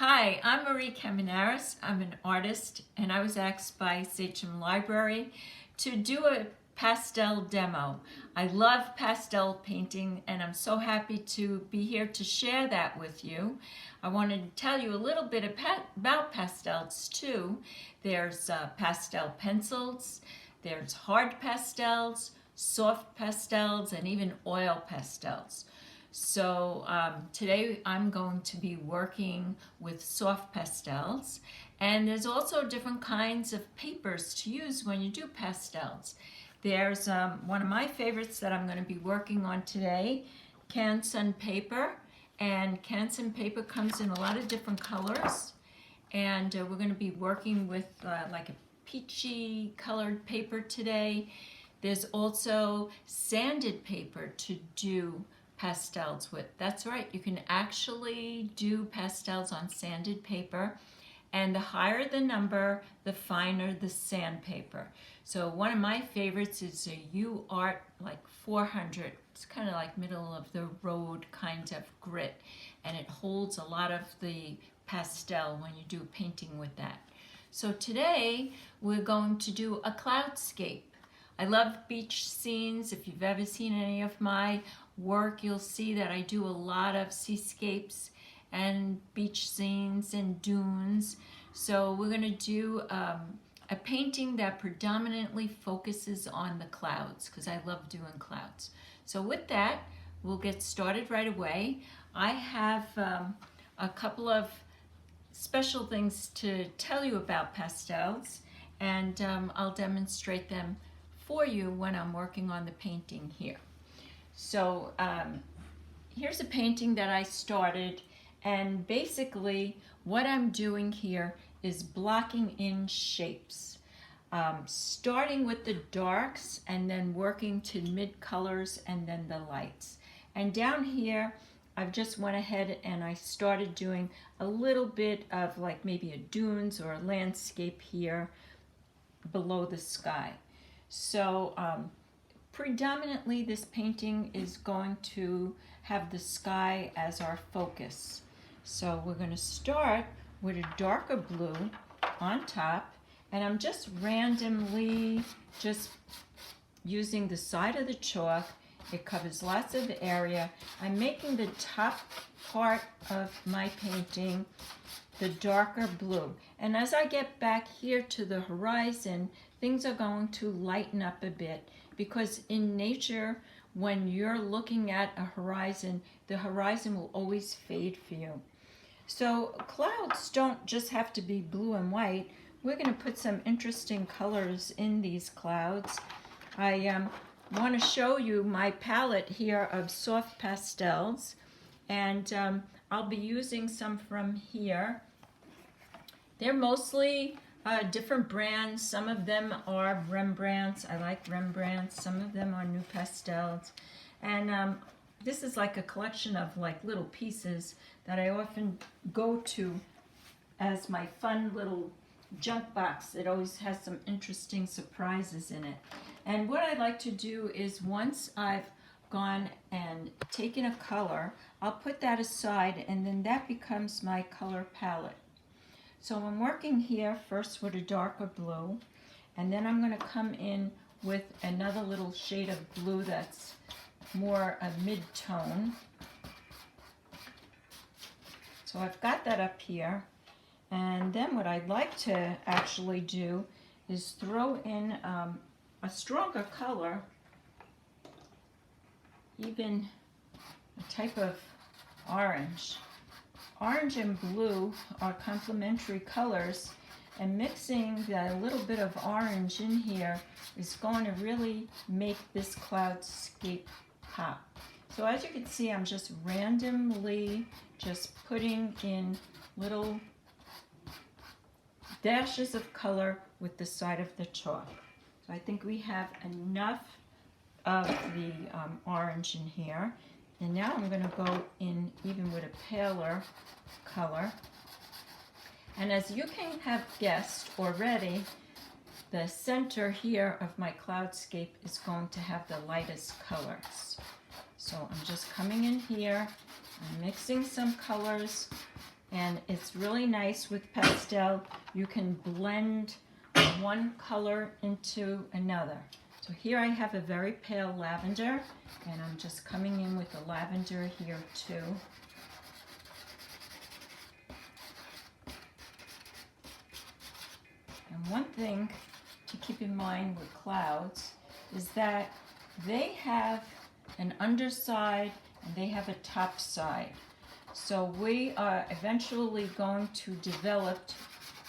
Hi, I'm Marie Camenares. I'm an artist, and I was asked by Sachem Library to do a pastel demo. I love pastel painting, and I'm so happy to be here to share that with you. I wanted to tell you a little bit about pastels too. There's pastel pencils, there's hard pastels, soft pastels, and even oil pastels. So today I'm going to be working with soft pastels, and there's also different kinds of papers to use when you do pastels. There's one of my favorites that I'm going to be working on today, Canson paper, and Canson paper comes in a lot of different colors, and we're going to be working with like a peachy colored paper today. There's also sanded paper to do pastels with. That's right, you can actually do pastels on sanded paper, and the higher the number, the finer the sandpaper. So one of my favorites is a U-Art like 400. It's kind of like middle of the road kind of grit, and it holds a lot of the pastel when you do painting with that. So today we're going to do a cloudscape. I love beach scenes. If you've ever seen any of my work, you'll see that I do a lot of seascapes and beach scenes and dunes. So we're going to do a painting that predominantly focuses on the clouds because I love doing clouds. So with that, we'll get started right away. I have a couple of special things to tell you about pastels, and I'll demonstrate them for you when I'm working on the painting here. So here's a painting that I started, and basically what I'm doing here is blocking in shapes, starting with the darks and then working to mid colors and then the lights. And down here I've just went ahead and I started doing a little bit of like maybe a dunes or a landscape here below the sky. So predominantly this painting is going to have the sky as our focus. So we're going to start with a darker blue on top, and I'm just randomly just using the side of the chalk. It covers lots of area. I'm making the top part of my painting the darker blue. And as I get back here to the horizon, things are going to lighten up a bit, because in nature, when you're looking at a horizon, the horizon will always fade for you. So clouds don't just have to be blue and white. We're going to put some interesting colors in these clouds. I want to show you my palette here of soft pastels, and I'll be using some from here. They're mostly different brands. Some of them are Rembrandts. I like Rembrandts. Some of them are New Pastels. And this is like a collection of like little pieces that I often go to as my fun little junk box. It always has some interesting surprises in it. And what I like to do is, once I've gone and taken a color, I'll put that aside, and then that becomes my color palette. So I'm working here first with a darker blue, and then I'm going to come in with another little shade of blue that's more a mid-tone. So I've got that up here, and then what I'd like to actually do is throw in a stronger color, even a type of orange. Orange and blue are complementary colors, and mixing a little bit of orange in here is going to really make this cloudscape pop. So as you can see, I'm just randomly just putting in little dashes of color with the side of the chalk. So I think we have enough of the orange in here. And now I'm going to go in even with a paler color. And as you can have guessed already, the center here of my cloudscape is going to have the lightest colors. So I'm just coming in here, I'm mixing some colors And it's really nice with pastel. You can blend one color into another. So here I have a very pale lavender, and I'm just coming in with the lavender here too. And one thing to keep in mind with clouds is that they have an underside and they have a top side. So we are eventually going to develop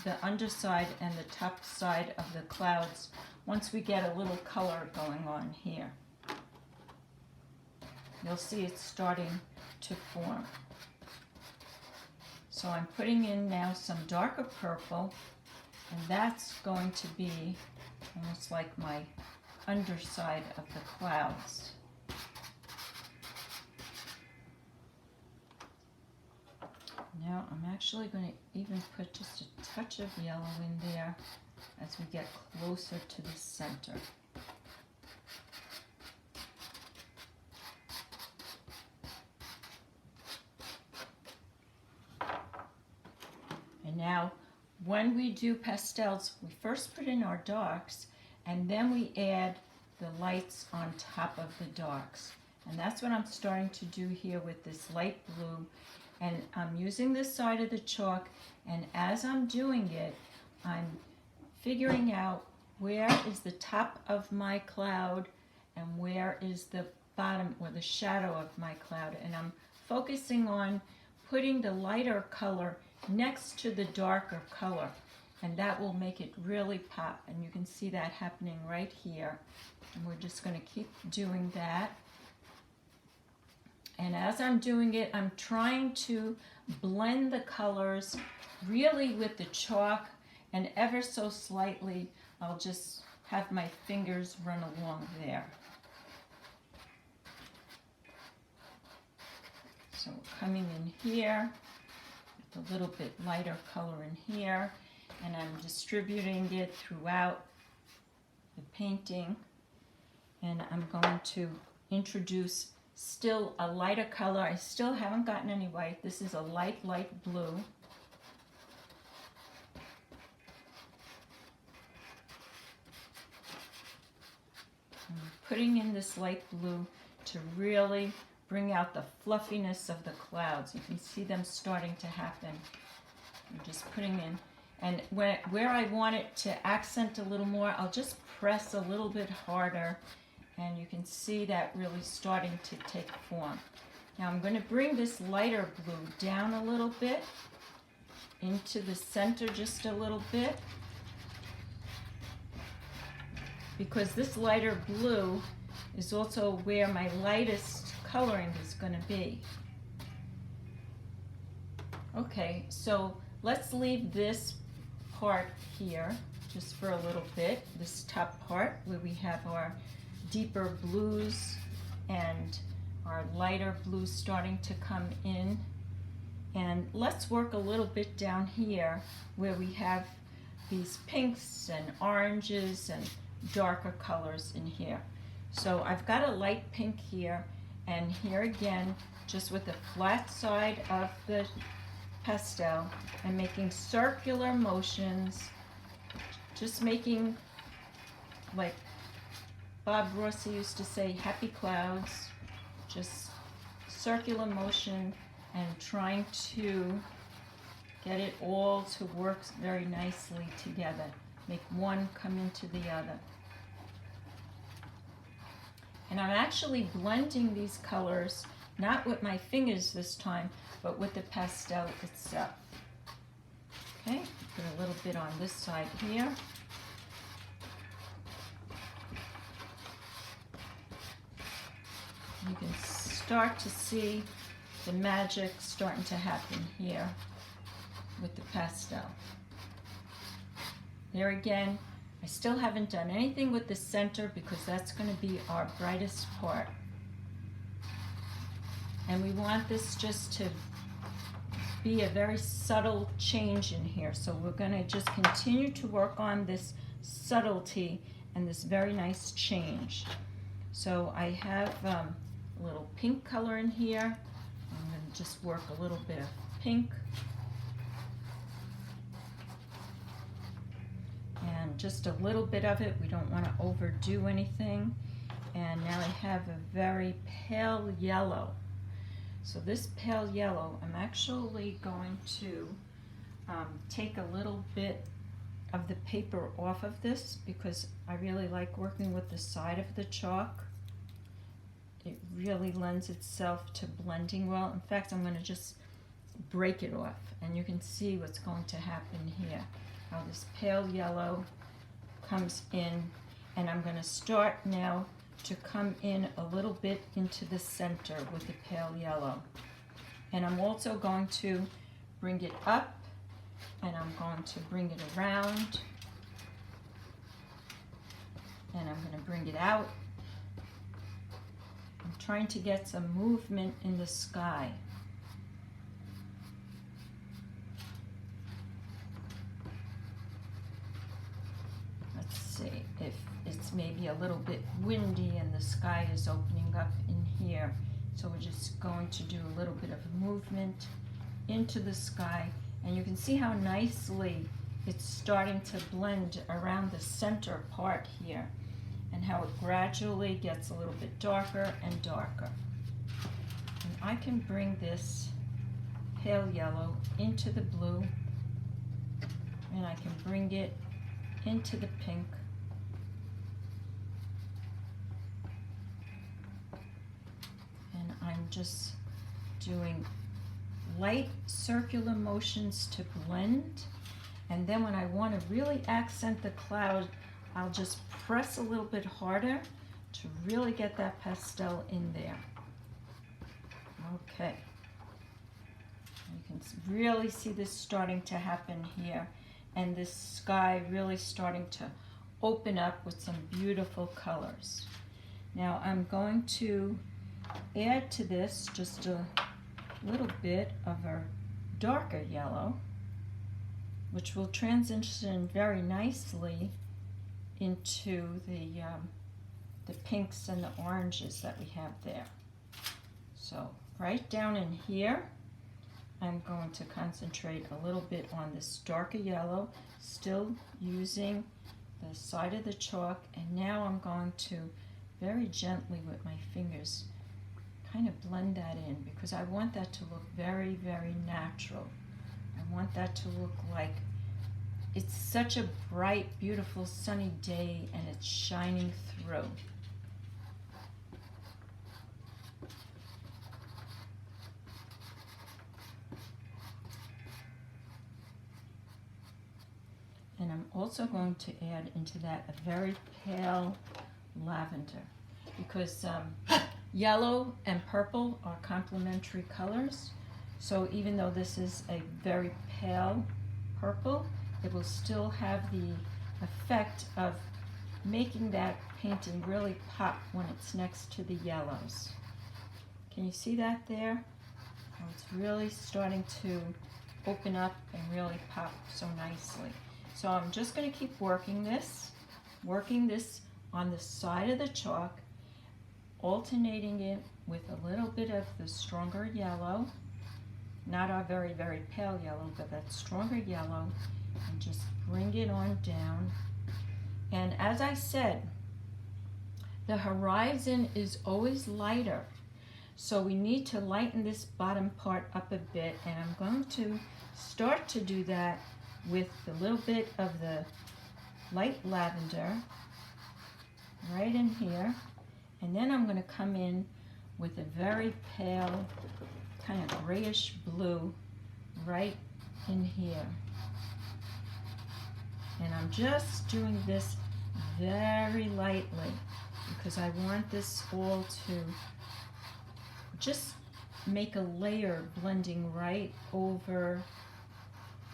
the underside and the top side of the clouds once we get a little color going on here. You'll see it's starting to form. So I'm putting in now some darker purple, and that's going to be almost like my underside of the clouds. Now I'm actually going to even put just a touch of yellow in there as we get closer to the center. And now when we do pastels, we first put in our darks and then we add the lights on top of the darks. And that's what I'm starting to do here with this light blue. And I'm using this side of the chalk, and as I'm doing it, I'm figuring out where is the top of my cloud and where is the bottom or the shadow of my cloud. And I'm focusing on putting the lighter color next to the darker color, and that will make it really pop. And you can see that happening right here. And we're just going to keep doing that. And as I'm doing it, I'm trying to blend the colors really with the chalk, and ever so slightly, I'll just have my fingers run along there. So coming in here, with a little bit lighter color in here, and I'm distributing it throughout the painting. And I'm going to introduce still a lighter color. I still haven't gotten any white. This is a light blue. I'm putting in this light blue to really bring out the fluffiness of the clouds. You can see them starting to happen. I'm just putting in, and where I want it to accent a little more, I'll just press a little bit harder. And you can see that really starting to take form. Now I'm going to bring this lighter blue down a little bit into the center just a little bit, because this lighter blue is also where my lightest coloring is going to be. Okay, so let's leave this part here just for a little bit, this top part where we have our deeper blues and our lighter blues starting to come in. And let's work a little bit down here where we have these pinks and oranges and darker colors in here. So I've got a light pink here, and here again, just with the flat side of the pastel, I'm making circular motions, just making, like Bob Rossi used to say, happy clouds, just circular motion and trying to get it all to work very nicely together. Make one come into the other. And I'm actually blending these colors, not with my fingers this time, but with the pastel itself. Okay, put a little bit on this side here. You can start to see the magic starting to happen here with the pastel. There again, I still haven't done anything with the center because that's going to be our brightest part. And we want this just to be a very subtle change in here. So we're going to just continue to work on this subtlety and this very nice change. So I have a little pink color in here. I'm going to just work a little bit of pink just a little bit of it. We don't want to overdo anything. And now I have a very pale yellow. So this pale yellow, I'm actually going to take a little bit of the paper off of this because I really like working with the side of the chalk. It really lends itself to blending well. In fact, I'm going to just break it off and you can see what's going to happen here. How this pale yellow comes in, and I'm going to start now to come in a little bit into the center with the pale yellow. And I'm also going to bring it up, and I'm going to bring it around, and I'm going to bring it out. I'm trying to get some movement in the sky. Let's see if it's maybe a little bit windy and the sky is opening up in here. So we're just going to do a little bit of movement into the sky, and you can see how nicely it's starting to blend around the center part here, and how it gradually gets a little bit darker and darker. And I can bring this pale yellow into the blue, and I can bring it into the pink. And I'm just doing light circular motions to blend. And then when I want to really accent the cloud, I'll just press a little bit harder to really get that pastel in there. Okay. You can really see this starting to happen here, and this sky really starting to open up with some beautiful colors. Now I'm going to add to this just a little bit of a darker yellow, which will transition very nicely into the pinks and the oranges that we have there. So right down in here, I'm going to concentrate a little bit on this darker yellow, still using the side of the chalk, and now I'm going to very gently with my fingers kind of blend that in, because I want that to look very, very natural. I want that to look like it's such a bright, beautiful, sunny day and it's shining through. And I'm also going to add into that a very pale lavender, because yellow and purple are complementary colors. So even though this is a very pale purple, it will still have the effect of making that painting really pop when it's next to the yellows. Can you see that there? How it's really starting to open up and really pop so nicely. So I'm just going to keep working this on the side of the chalk, alternating it with a little bit of the stronger yellow, not our very, very pale yellow, but that stronger yellow, and just bring it on down. And as I said, the horizon is always lighter, so we need to lighten this bottom part up a bit, and I'm going to start to do that with a little bit of the light lavender right in here, and then I'm going to come in with a very pale kind of grayish blue right in here. And I'm just doing this very lightly because I want this all to just make a layer blending right over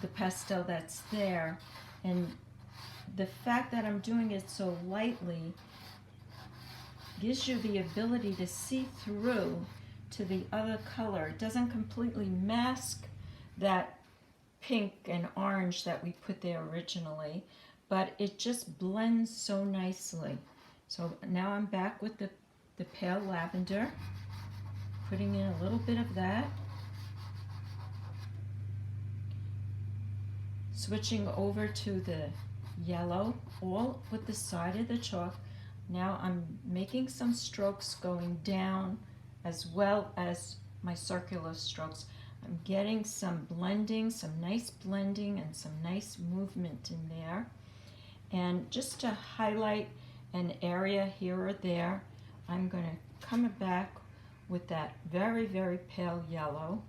the pastel that's there. And the fact that I'm doing it so lightly gives you the ability to see through to the other color. It doesn't completely mask that pink and orange that we put there originally, but it just blends so nicely. So now I'm back with the pale lavender, putting in a little bit of that, switching over to the yellow all with the side of the chalk. Now I'm making some strokes going down as well as my circular strokes. I'm getting some blending, some nice blending and some nice movement in there. And just to highlight an area here or there, I'm going to come back with that very, very pale yellow.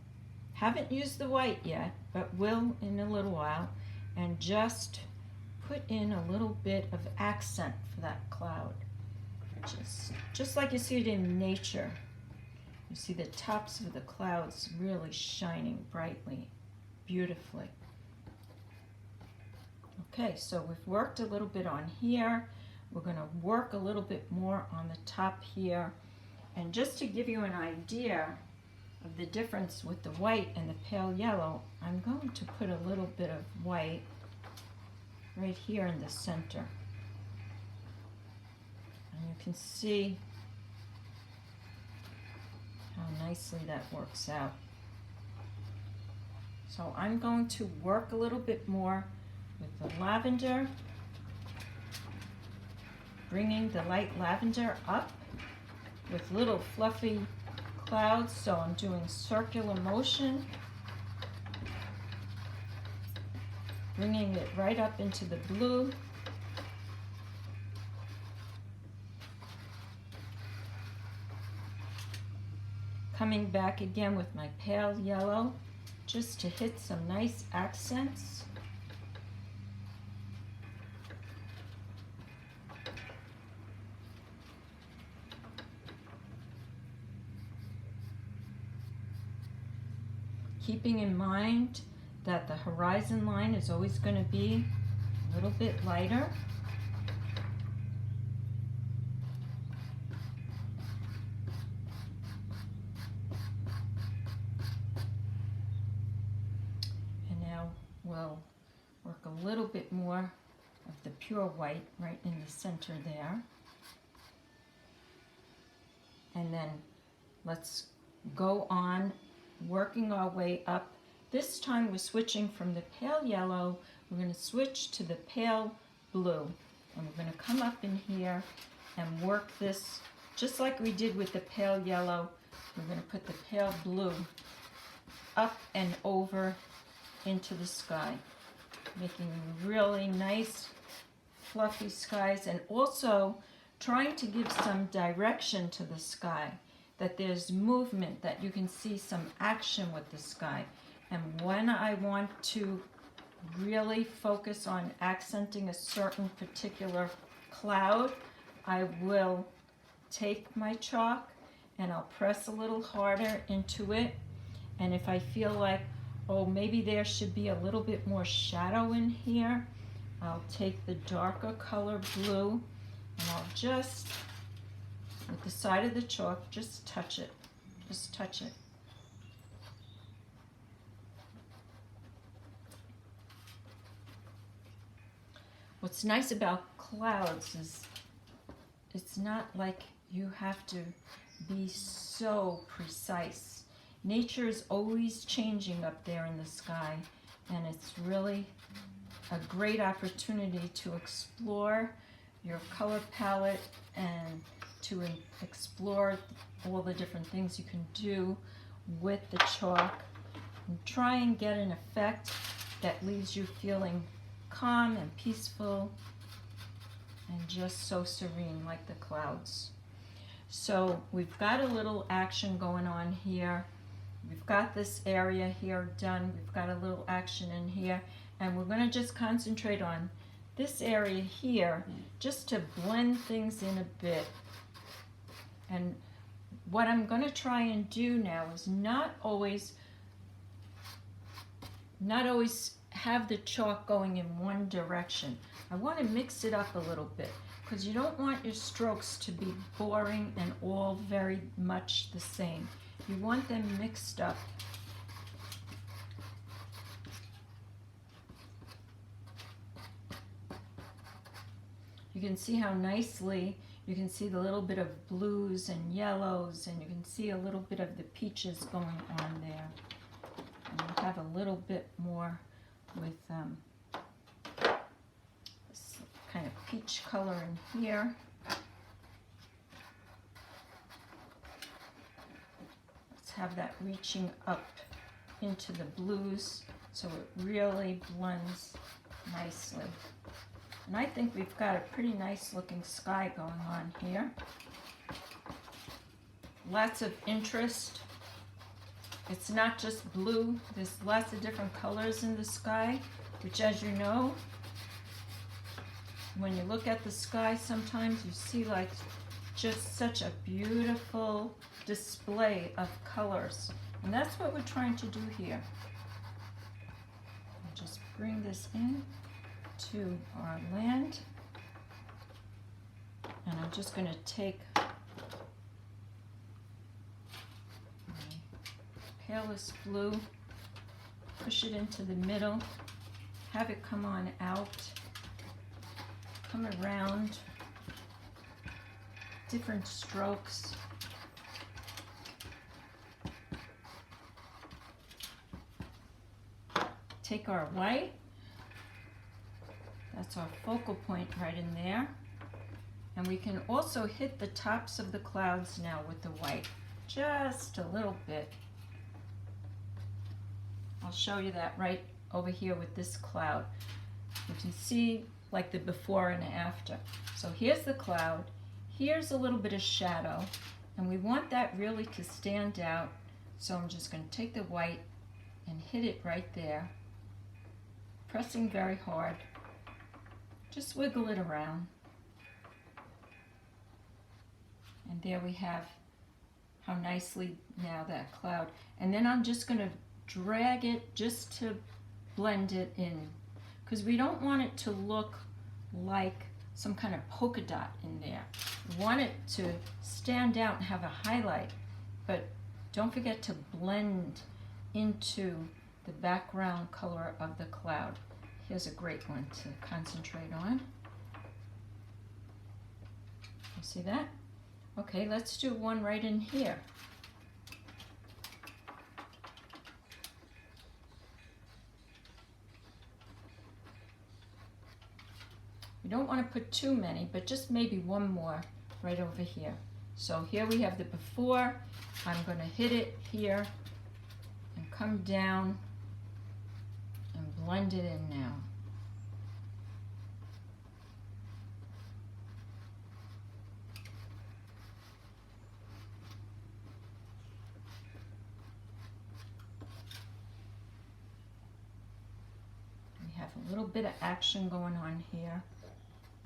Haven't used the white yet, but will in a little while. And just put in a little bit of accent for that cloud. Just like you see it in nature. You see the tops of the clouds really shining brightly, beautifully. Okay, so we've worked a little bit on here. We're going to work a little bit more on the top here. And just to give you an idea of the difference with the white and the pale yellow, I'm going to put a little bit of white right here in the center. And you can see how nicely that works out. So I'm going to work a little bit more with the lavender, bringing the light lavender up with little fluffy clouds. So I'm doing circular motion, bringing it right up into the blue. Coming back again with my pale yellow, just to hit some nice accents. Keeping in mind that the horizon line is always going to be a little bit lighter. And now we'll work a little bit more of the pure white right in the center there. And then let's go on working our way up. This time we're switching from the pale yellow, we're going to switch to the pale blue. And we're going to come up in here and work this just like we did with the pale yellow. We're going to put the pale blue up and over into the sky, making really nice fluffy skies, and also trying to give some direction to the sky, that there's movement, that you can see some action with the sky. And when I want to really focus on accenting a certain particular cloud, I will take my chalk and I'll press a little harder into it. And if I feel like, oh, maybe there should be a little bit more shadow in here, I'll take the darker color blue and I'll just, with the side of the chalk, just touch it. Just touch it. What's nice about clouds is it's not like you have to be so precise. Nature is always changing up there in the sky, and it's really a great opportunity to explore your color palette and to explore all the different things you can do with the chalk, and try and get an effect that leaves you feeling calm and peaceful and just so serene, like the clouds. So we've got a little action going on here. We've got this area here done. We've got a little action in here, and we're going to just concentrate on this area here just to blend things in a bit. And what I'm going to try and do now is not always have the chalk going in one direction. I want to mix it up a little bit, because you don't want your strokes to be boring and all very much the same. You want them mixed up. You can see how nicely you can see the little bit of blues and yellows, and you can see a little bit of the peaches going on there. And we'll have a little bit more with kind of peach color in here. Let's have that reaching up into the blues so it really blends nicely. And I think we've got a pretty nice looking sky going on here. Lots of interest. It's not just blue, there's lots of different colors in the sky, which, as you know, when you look at the sky sometimes you see like just such a beautiful display of colors. And that's what we're trying to do here. I'll just bring this in to our land. And I'm just going to take palest blue, push it into the middle, have it come on out, come around, different strokes. Take our white, that's our focal point right in there, and we can also hit the tops of the clouds now with the white, just a little bit. I'll show you that right over here with this cloud. You can see like the before and after. So here's the cloud, here's a little bit of shadow, and we want that really to stand out. So I'm just going to take the white and hit it right there, pressing very hard. Just wiggle it around. And there we have how nicely now that cloud. And then I'm just going to drag it just to blend it in, because we don't want it to look like some kind of polka dot in there. We want it to stand out and have a highlight, but don't forget to blend into the background color of the cloud. Here's a great one to concentrate on. You see that? Okay, let's do one right in here. You don't want to put too many, but just maybe one more right over here. So here we have the before. I'm going to hit it here and come down and blend it in now. We have a little bit of action going on here.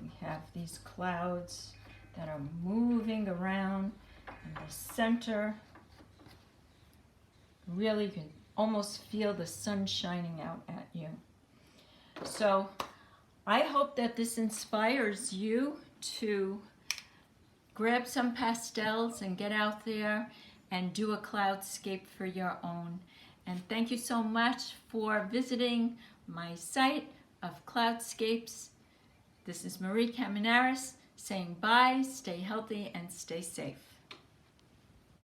We have these clouds that are moving around in the center. Really, you can almost feel the sun shining out at you. So I hope that this inspires you to grab some pastels and get out there and do a cloudscape for your own. And thank you so much for visiting my site of cloudscapes. This is Marie Camenares saying bye, stay healthy, and stay safe.